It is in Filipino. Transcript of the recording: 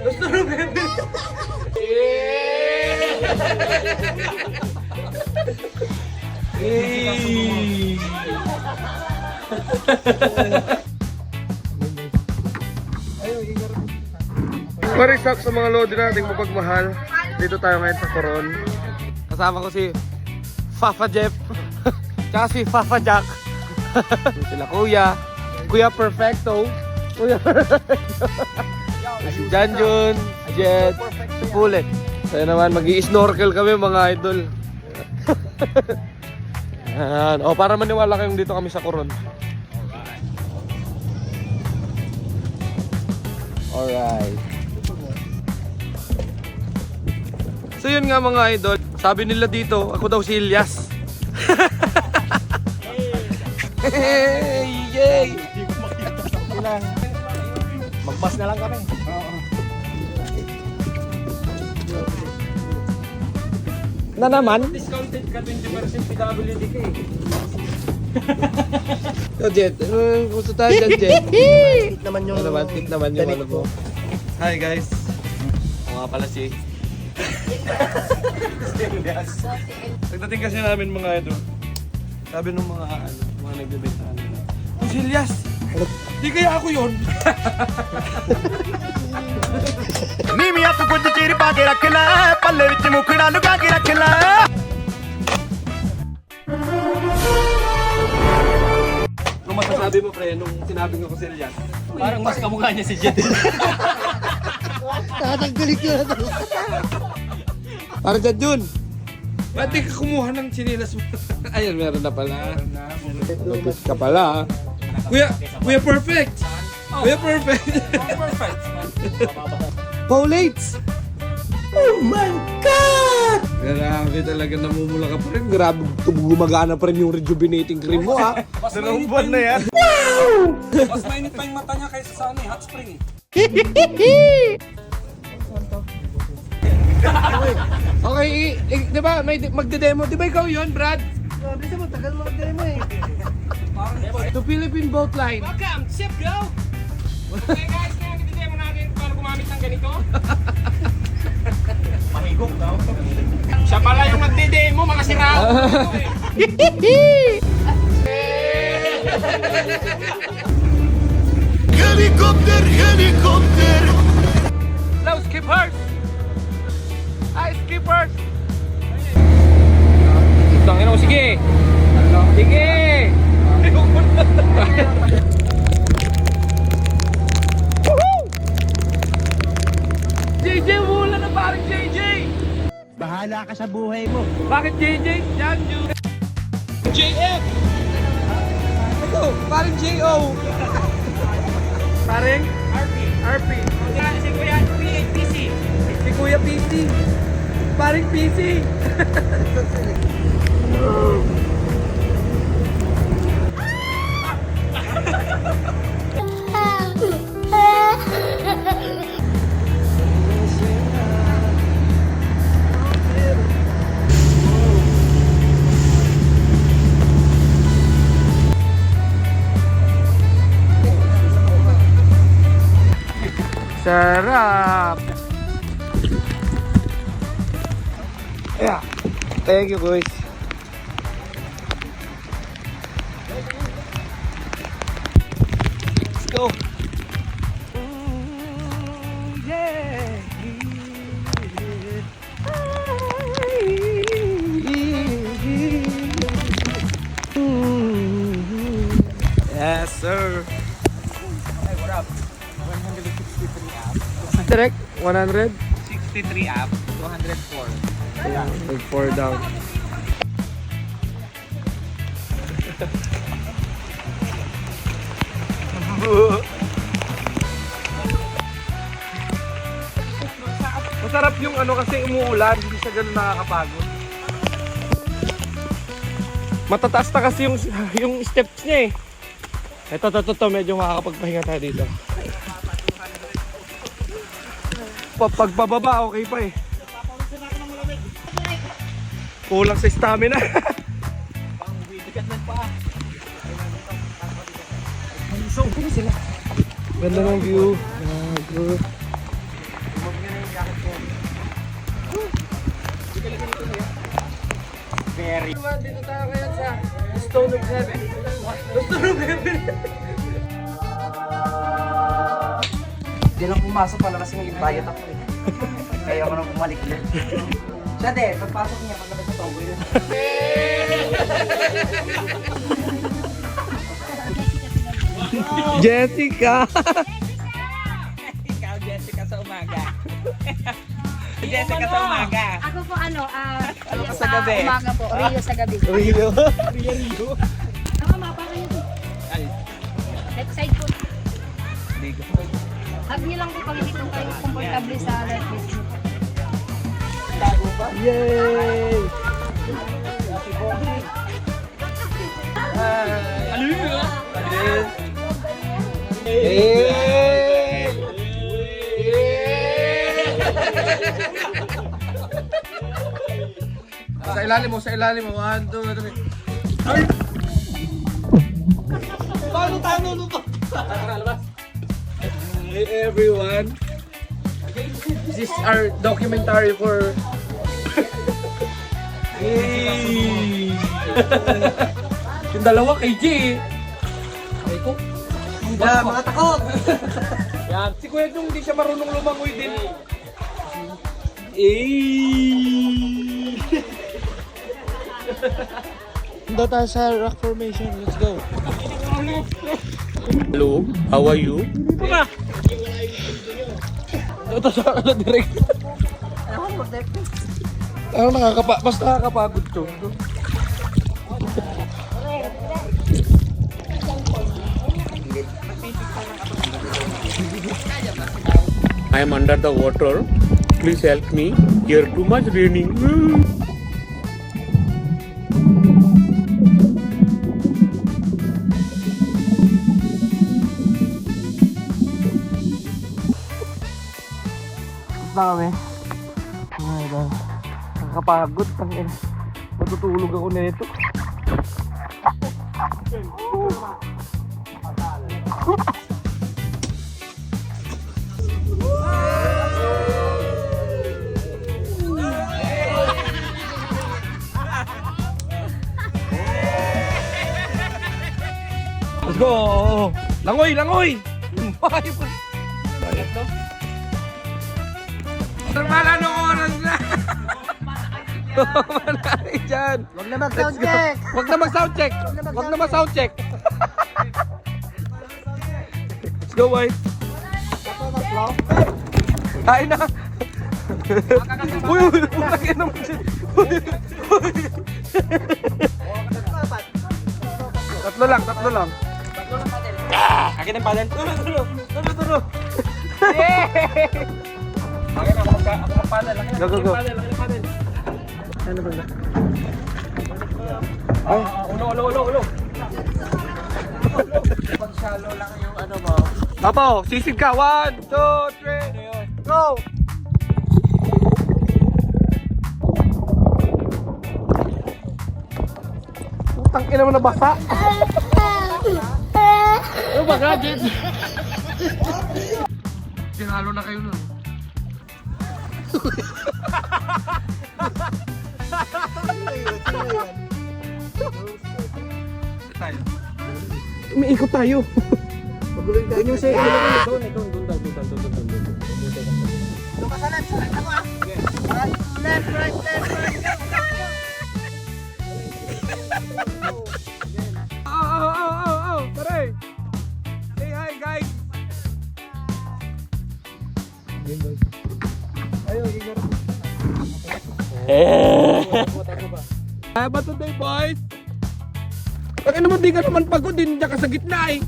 Gusto na bebe. What is up sa mga lodi nating mapagmahal? Dito tayo ngayon sa Coron. Kasama ko si Fafa Jeff tsaka si Fafa Jack. Sila Kuya Perfecto, si Janjun, si Jet, si Pulet. Kaya naman mag-i-snorkel kami mga idol. Yan. O para maniwala kayong dito kami sa Coron. Alright. So yun nga mga idol, sabi nila dito, ako daw si Ilyas. Hey, yay! Magbas na lang kami. Na naman? Discounted ka 20% PWD ka eh. So Jet, gusto tayo dyan Jet? Tip naman yung... Tip naman yung ano mo. Hi guys. O nga pala si... Pagdating kasi namin mga ito, sabi nung mga nagbebenta nila, "Oh, si Ilyas! Di kaya ako yun?" नीमी हथ कुछ चीर पा के रख लै पल्ले विच मुखड़ा लुका के रख लै Nung masasabi mo pre, nung sinabi ko si Ilyas, Parang mas kamukha niya si Jet. Tatanggalin ko na ito. parang dyan Jun! Ba't di ka kumuha ng sinilas mo? Ayun, meron na pala. Lupit ka pala. Kuya Perfect! Kuya Perfect! Perfect. Paulates! Oh my God! Grabe talaga, namumula ka pa rin. Grabe, gumagana pa rin yung rejuvenating cream mo ha. Dalawang buwan na yan. Mas mainit pa yung mata niya kaysa sa ano eh, hot spring eh. Okay, di ba, may magde-demo. Di ba ikaw yun, Brad? Sabi mo, tagal mo mag-demo eh. To Philippine Boat Line. Welcome, ship go! Okay guys, ngayon hindi mo natin paano gumamit ng ganito. Mahigop daw. Siya pala yung nagde-demo, mga sirao. Helikopter, helikopter. Hello, skippers! Hi, skippers! Tangin ako, sige! Sige! JJ, wala na parang JJ! Bahala ka sa buhay mo. Bakit JJ? Yan, Jun! JF! Ito, parang JO! Parang? RP. Si Kuya PC. Si Kuya PC. Parang PC. Sarap! Yeah. Thank you, guys. Let's go. Yes, sir. Hey, what up? 163 up. Direct 100. 63 up, 204. Take 4 down. Masarap yung ano kasi umuulan, hindi siya ganun nakakapagod. Matataas na kasi yung steps niya eh. Ito, medyo makakapagpahinga tayo dito. Pagpababa, okay pa eh. Kulang sa stamina. Pang bibigat ng paa. So, sila. Ganda ng view. Gago. Very. Dito tayo ngayon sa Stone of Heaven. Stone of Heaven. Diyan ako pumasok pala kasi may bayad ako eh. Kaya ako nang bumalik din. Siya de, pagpasok niya, pagkabas sa tomboy na. Jessica! Ikaw, Jessica sa umaga. Jessica sa umaga. Ako po Rio sa gabi? umaga po, Rio sa gabi. Rio. Tama, mapa kayo po. Left side po. Hug niyo lang po pag hindi po kayo komportable sa left side. Yay! Hey! Sa ilalim mo, sa ilalim mo. 1, 2, 3. Ay! Paano tayo nulubog? Hey everyone. This is our documentary for... Hey! Yung dalawa kay G. Ay ko. Yeah, mga takot! Yan. Si Kuya Jung hindi siya marunong lumangoy din. Eh. Punta tayo sa rock formation. Let's go. Hello, how are you? Puma! Ito sa na direct. Ano mas nakakapagod to. I am under the water. Please help me. Here too much raining. Na kami. Ay, nakakapagod. Matutulog ako nito. Let's go! Langoy! Langoy! Bayad no? Wala na oras na! Manari dyan! Huwag na mag-sound check! Huwag na mag-sound check! Huwag na mag-sound check! Let's go, boys! Kain na! Uy! Ulagyan naman siya! Tatlo lang! Tatlo lang! Akin ang paddle. Tulo! Akin ako mag-paddle. Go, go, go! Ano ba na? Ay! Ulo. Pag shallow lang yung ano mo. Apo! Sisig ka! 1, 2, 3! Go! Putang ina mo na basa! Ano ba gadget? Tinalo na kayo nun. Umiikot tayo. Yun yung say, Doon. lumasalan, salan ako ah. Left, right. Oh, pare. Say hi, guys. Kaya ba today, boys? Bakit naman di ka naman pagod din dyan ka sa gitna eh.